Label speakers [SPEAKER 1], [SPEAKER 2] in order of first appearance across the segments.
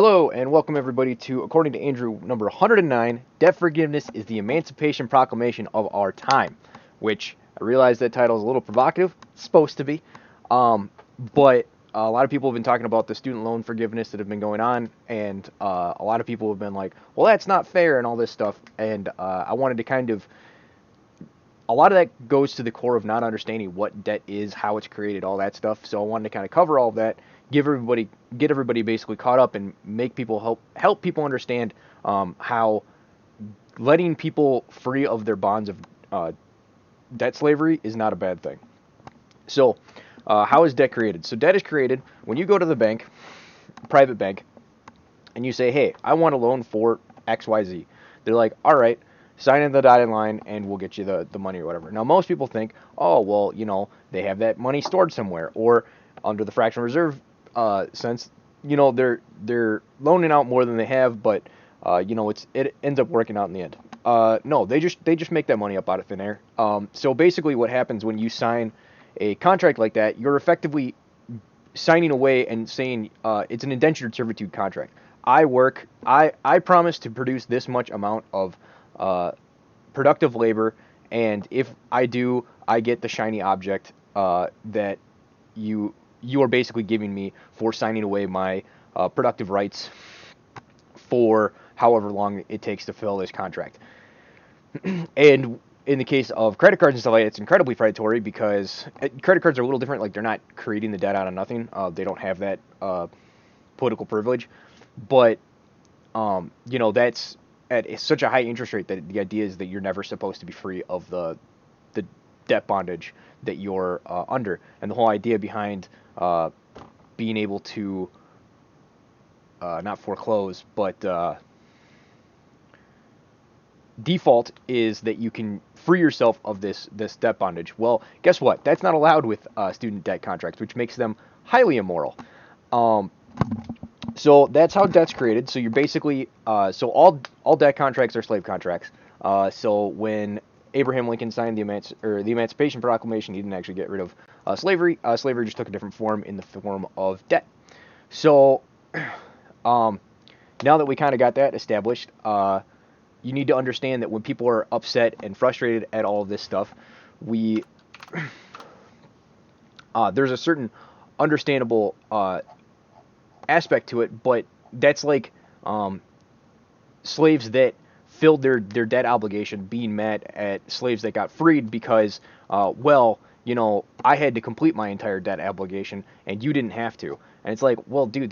[SPEAKER 1] Hello and welcome everybody to, according to Andrew, number 109, Debt Forgiveness is the Emancipation Proclamation of Our Time, which I realize that title is a little provocative. It's supposed to be. But a lot of people have been talking about the student loan forgiveness that have been going on, and a lot of people have been like, well, that's not fair and all this stuff. And I wanted to a lot of that goes to the core of not understanding what debt is, how it's created, all that stuff. So I wanted to kind of cover all of that, get everybody basically caught up, and make people help people understand how letting people free of their bonds of debt slavery is not a bad thing. So, how is debt created? So debt is created when you go to the bank, private bank, and you say, "Hey, I want a loan for XYZ." They're like, "All right, sign in the dotted line and we'll get you the money or whatever." Now, most people think, "Oh, well, they have that money stored somewhere," or under the fractional reserve sense, they're loaning out more than they have, but it ends up working out in the end. No, they just make that money up out of thin air. So basically, what happens when you sign a contract like that, you're effectively signing away and saying it's an indentured servitude contract. I promise to produce this much amount of uh, productive labor, and if I do, I get the shiny object that you are basically giving me for signing away my productive rights for however long it takes to fill this contract. And in the case of credit cards and stuff like that, it's incredibly predatory because credit cards are a little different. Like, they're not creating the debt out of nothing. They don't have that political privilege, but that's at such a high interest rate that the idea is that you're never supposed to be free of the debt bondage that you're under. And the whole idea behind being able to not foreclose, but default is that you can free yourself of this debt bondage. Well, guess what? That's not allowed with student debt contracts, which makes them highly immoral. Um, so that's how debt's created. So you're basically so all debt contracts are slave contracts. So when Abraham Lincoln signed the Emancipation Proclamation, he didn't actually get rid of slavery. Slavery just took a different form in the form of debt. So um, now that we kind of got that established, you need to understand that when people are upset and frustrated at all of this stuff, we there's a certain understandable aspect to it, but that's like slaves that filled their debt obligation being mad at slaves that got freed because, I had to complete my entire debt obligation and you didn't have to. And it's like, well, dude,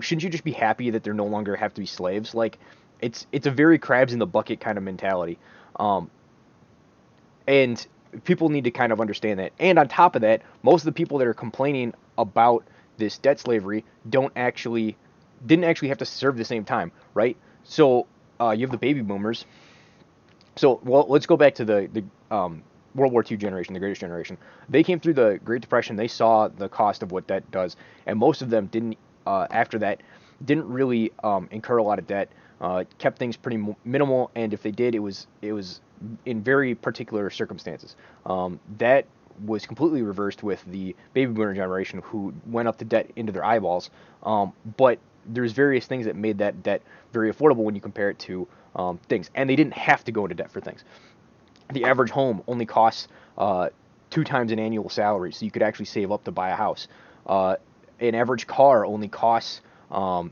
[SPEAKER 1] shouldn't you just be happy that they no longer have to be slaves? Like, it's a very crabs in the bucket kind of mentality. Um, and people need to kind of understand that. And on top of that, most of the people that are complaining about this debt slavery didn't actually have to serve the same time, right? So you have the baby boomers. So, well, let's go back to the World War II generation, the Greatest Generation. They came through the Great Depression. They saw the cost of what debt does, and most of them didn't. After that, didn't really incur a lot of debt. Kept things pretty minimal, and if they did, it was in very particular circumstances. That was completely reversed with the baby boomer generation, who went up to debt into their eyeballs. But there's various things that made that debt very affordable when you compare it to things, and they didn't have to go into debt for things. The average home only costs 2 times an annual salary, so you could actually save up to buy a house. An average car only costs, a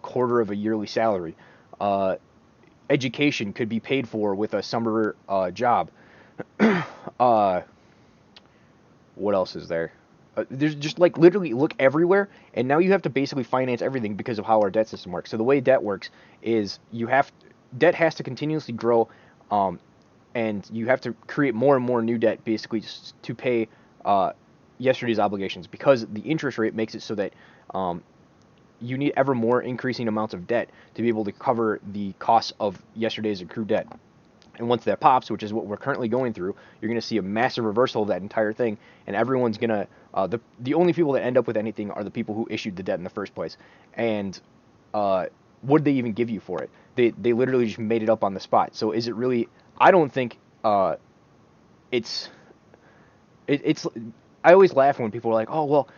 [SPEAKER 1] quarter of a yearly salary. Uh, Education could be paid for with a summer job. uh, what else is there? There's just, like, literally look everywhere, and now you have to basically finance everything because of how our debt system works. So the way debt works is debt has to continuously grow, um, and you have to create more and more new debt basically just to pay yesterday's obligations, because the interest rate makes it so that you need ever more increasing amounts of debt to be able to cover the costs of yesterday's accrued debt. And once that pops, which is what we're currently going through, you're going to see a massive reversal of that entire thing, and everyone's going to the only people that end up with anything are the people who issued the debt in the first place. And what did they even give you for it? They literally just made it up on the spot. So is it really? I don't think it's it's. I always laugh when people are like, "Oh, well,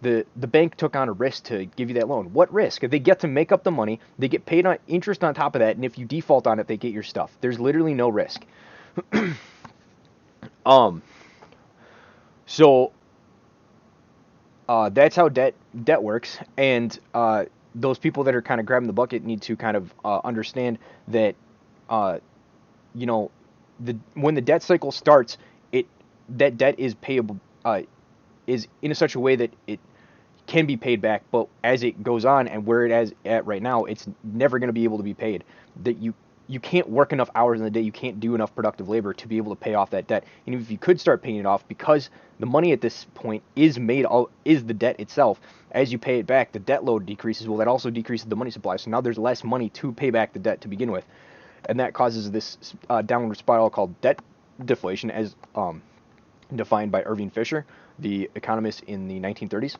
[SPEAKER 1] the bank took on a risk to give you that loan. What risk? They get to make up the money. They get paid on interest on top of that, and if you default on it, they get your stuff. There's literally no risk. Um, so that's how debt works, and those people that are kind of grabbing the bucket need to kind of understand that uh, you know when the debt cycle starts, it that debt is payable is in such a way that it can be paid back, but as it goes on and where it is at right now, it's never going to be able to be paid. That you can't work enough hours in the day, you can't do enough productive labor to be able to pay off that debt. And even if you could start paying it off, because the money at this point is the debt itself. As you pay it back, the debt load decreases. Well, that also decreases the money supply. So now there's less money to pay back the debt to begin with, and that causes this downward spiral called debt deflation, as defined by Irving Fisher, the economist in the 1930s,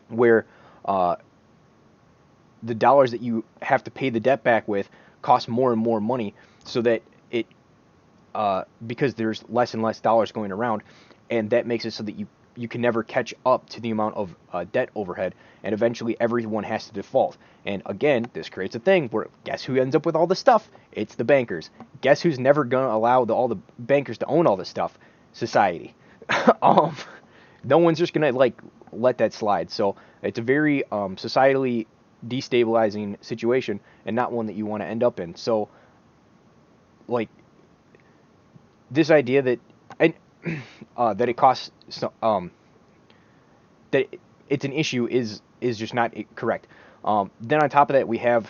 [SPEAKER 1] where the dollars that you have to pay the debt back with cost more and more money, so that it because there's less and less dollars going around, and that makes it so that you can never catch up to the amount of debt overhead, and eventually everyone has to default. And again, this creates a thing where guess who ends up with all the stuff? It's the bankers. Guess who's never gonna allow all the bankers to own all the stuff? Society. um, no one's just gonna let that slide. So it's a very societally destabilizing situation, and not one that you want to end up in. So like this idea that and that it costs that it's an issue is just not correct. Then on top of that, we have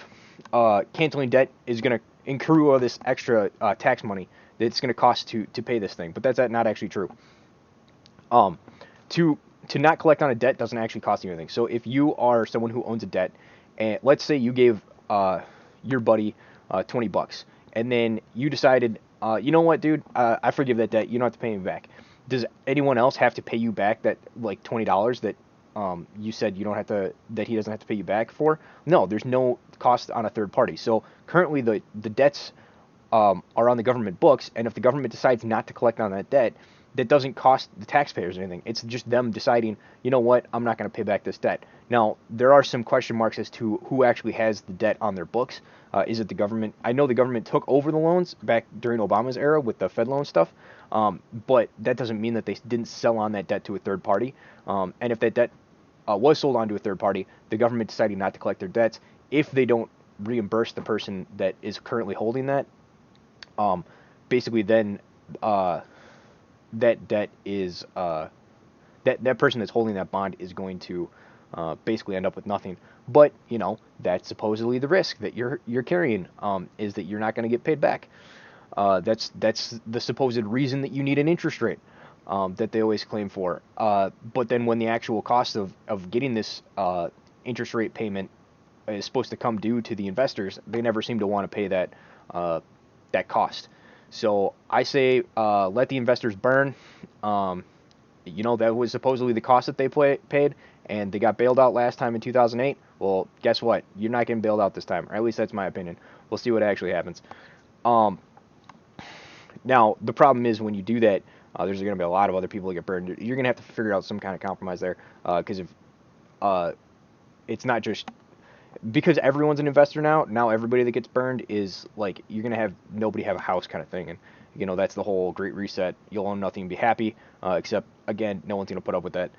[SPEAKER 1] canceling debt is going to accrue all this extra tax money that it's going to cost to pay this thing, but that's not actually true. To not collect on a debt doesn't actually cost you anything. So if you are someone who owns a debt, and let's say you gave your buddy $20, and then you decided, you know what, dude, I forgive that debt. You don't have to pay me back. Does anyone else have to pay you back that like $20 that you said you don't have to, that he doesn't have to pay you back for? No, there's no cost on a third party. So currently the debts are on the government books, and if the government decides not to collect on that debt, that doesn't cost the taxpayers anything. It's just them deciding, you know what, I'm not going to pay back this debt. Now, there are some question marks as to who actually has the debt on their books. Is it the government? I know the government took over the loans back during Obama's era with the Fed loan stuff, but that doesn't mean that they didn't sell on that debt to a third party. And if that debt was sold on to a third party, the government deciding not to collect their debts, if they don't reimburse the person that is currently holding that, basically then that debt is that person that's holding that bond is going to basically end up with nothing. But that's supposedly the risk that you're carrying, is that you're not going to get paid back. That's the supposed reason that you need an interest rate that they always claim for. But then when the actual cost of getting this interest rate payment is supposed to come due to the investors, they never seem to want to pay that cost. So I say let the investors burn. That was supposedly the cost that they paid, and they got bailed out last time in 2008. Well, guess what? You're not getting bailed out this time, or at least that's my opinion. We'll see what actually happens. Now, the problem is when you do that, there's going to be a lot of other people that get burned. You're going to have to figure out some kind of compromise there, because if it's not just because everyone's an investor now everybody that gets burned is like you're going to have nobody have a house kind of thing. And that's the whole great reset. You'll own nothing and be happy, except again, no one's going to put up with that.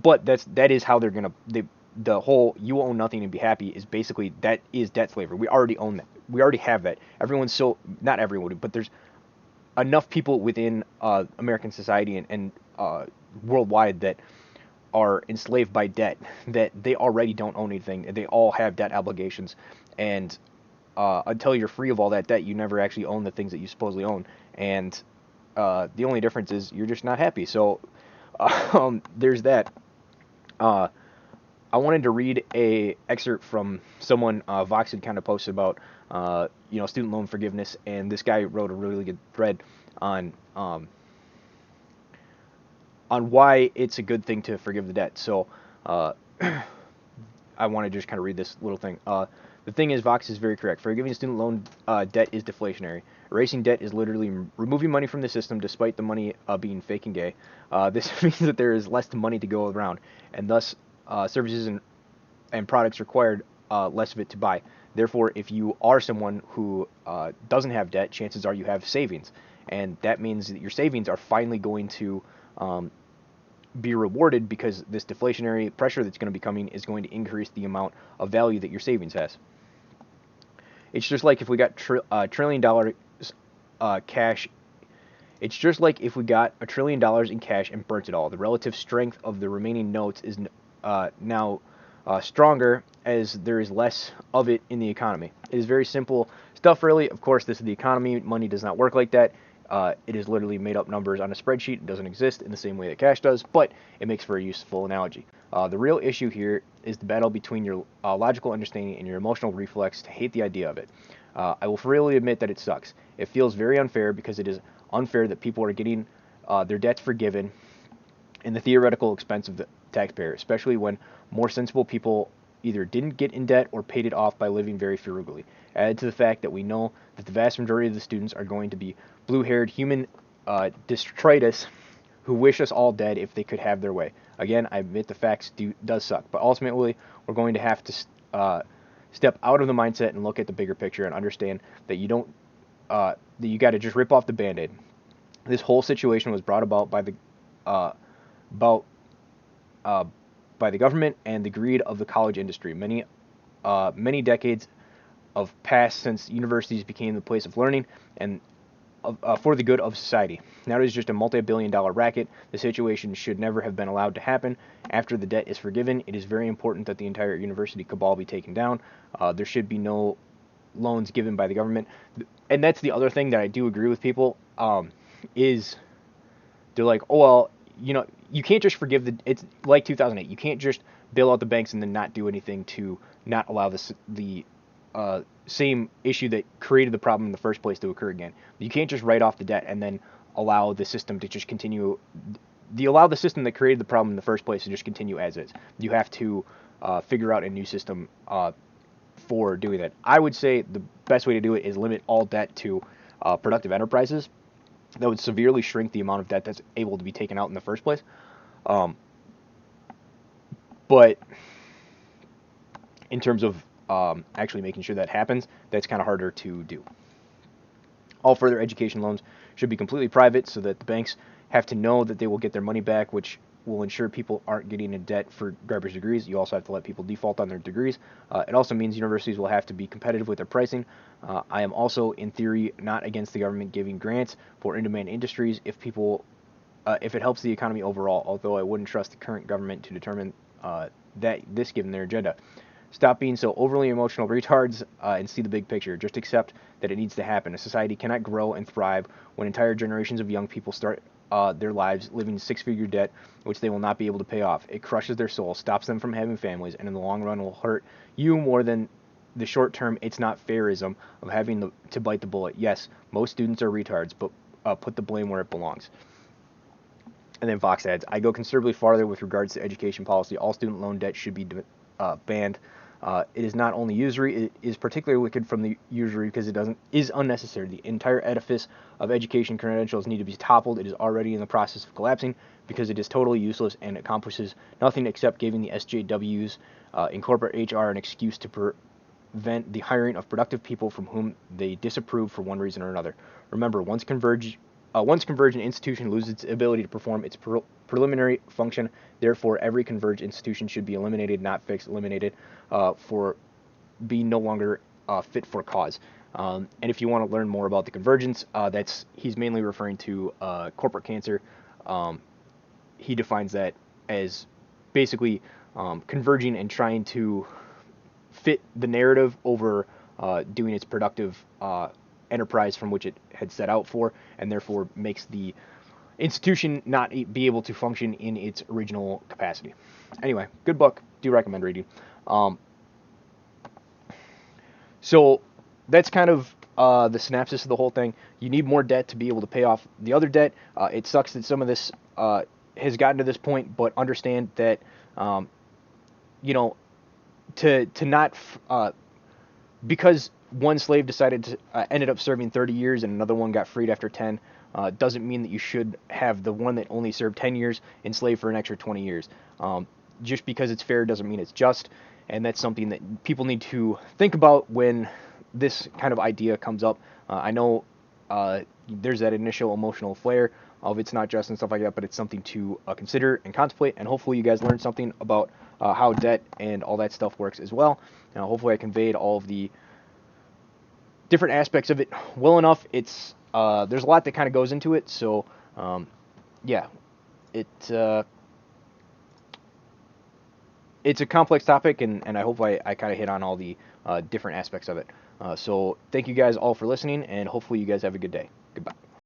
[SPEAKER 1] But that is how they're going to, the whole you own nothing and be happy is basically, that is debt slavery. We already own that. We already have that. Everyone's not everyone, but there's enough people within American society and worldwide that are enslaved by debt that they already don't own anything. They all have debt obligations, and until you're free of all that debt, you never actually own the things that you supposedly own. And the only difference is you're just not happy. So there's that. I wanted to read a excerpt from someone Vox had kind of posted about student loan forgiveness, and this guy wrote a really good thread on why it's a good thing to forgive the debt. So I want to just kind of read this little thing. The thing is, Vox is very correct. Forgiving student loan debt is deflationary. Erasing debt is literally removing money from the system, despite the money being fake and gay. This means that there is less money to go around, and thus services and products required less of it to buy. Therefore, if you are someone who doesn't have debt, chances are you have savings, and that means that your savings are finally going to be rewarded, because this deflationary pressure that's going to be coming is going to increase the amount of value that your savings has. It's just like if we got $1 trillion cash. It's just like if we got $1 trillion in cash and burnt it all. The relative strength of the remaining notes is now stronger, as there is less of it in the economy. It is very simple stuff, really. Of course, this is the economy. Money does not work like that. It is literally made up numbers on a spreadsheet. It doesn't exist in the same way that cash does, but it makes for a useful analogy. The real issue here is the battle between your logical understanding and your emotional reflex to hate the idea of it. I will freely admit that it sucks. It feels very unfair, because it is unfair that people are getting their debts forgiven in the theoretical expense of the taxpayer, especially when more sensible people either didn't get in debt or paid it off by living very frugally. Add to the fact that we know that the vast majority of the students are going to be blue-haired human detritus who wish us all dead if they could have their way. Again, I admit the facts does suck, but ultimately we're going to have to step out of the mindset and look at the bigger picture and understand that you don't that you got to just rip off the Band-Aid. This whole situation was brought about by the by the government and the greed of the college industry. Many decades of past since universities became the place of learning and for the good of society. Now it is just a multi-billion-dollar racket. The situation should never have been allowed to happen. After the debt is forgiven, it is very important that the entire university cabal be taken down. There should be no loans given by the government. And that's the other thing that I do agree with people, is they're like, oh, well, you can't just forgive it's like 2008. You can't just bail out the banks and then not do anything to not allow the same issue that created the problem in the first place to occur again. You can't just write off the debt and then allow the system to just continue. Allow the system that created the problem in the first place to just continue as is. You have to figure out a new system for doing that. I would say the best way to do it is limit all debt to productive enterprises. That would severely shrink the amount of debt that's able to be taken out in the first place. But in terms of actually making sure that happens, that's kind of harder to do. All further education loans should be completely private, so that the banks have to know that they will get their money back, which will ensure people aren't getting in debt for garbage degrees. You also have to let people default on their degrees. It also means universities will have to be competitive with their pricing. I am also, in theory, not against the government giving grants for in-demand industries if it helps the economy overall, although I wouldn't trust the current government to determine this given their agenda. Stop being so overly emotional retards and see the big picture. Just accept that it needs to happen. A society cannot grow and thrive when entire generations of young people start their lives living six-figure debt, which they will not be able to pay off. It crushes their soul, stops them from having families, and in the long run will hurt you more than the short-term it's not fairism of having to bite the bullet. Yes, most students are retards, but put the blame where it belongs. And then Fox adds, I go considerably farther with regards to education policy. All student loan debt should be banned. It is not only usury, it is particularly wicked from the usury because it is unnecessary. The entire edifice of education credentials need to be toppled. It is already in the process of collapsing because it is totally useless and accomplishes nothing except giving the SJWs in corporate HR an excuse to prevent the hiring of productive people from whom they disapprove for one reason or another. Remember, once convergent institution loses its ability to perform its preliminary function. Therefore, every converged institution should be eliminated, not fixed, eliminated, for being no longer fit for cause. And if you want to learn more about the convergence, he's mainly referring to corporate cancer. He defines that as basically converging and trying to fit the narrative over doing its productive enterprise from which it had set out for, and therefore makes the institution not be able to function in its original capacity. Anyway, good book. Do recommend reading. So that's kind of the synopsis of the whole thing. You need more debt to be able to pay off the other debt. It sucks that some of this has gotten to this point, but understand that to not because one slave decided to ended up serving 30 years and another one got freed after 10, doesn't mean that you should have the one that only served 10 years enslaved for an extra 20 years. Just because it's fair doesn't mean it's just, and that's something that people need to think about when this kind of idea comes up. I know there's that initial emotional flare of it's not just and stuff like that, but it's something to consider and contemplate, and hopefully you guys learned something about how debt and all that stuff works as well. Now, hopefully I conveyed all of the different aspects of it well enough. It's there's a lot that kind of goes into it, so yeah, it it's a complex topic, and I hope I kind of hit on all the different aspects of it. So thank you guys all for listening, and hopefully you guys have a good day. Goodbye.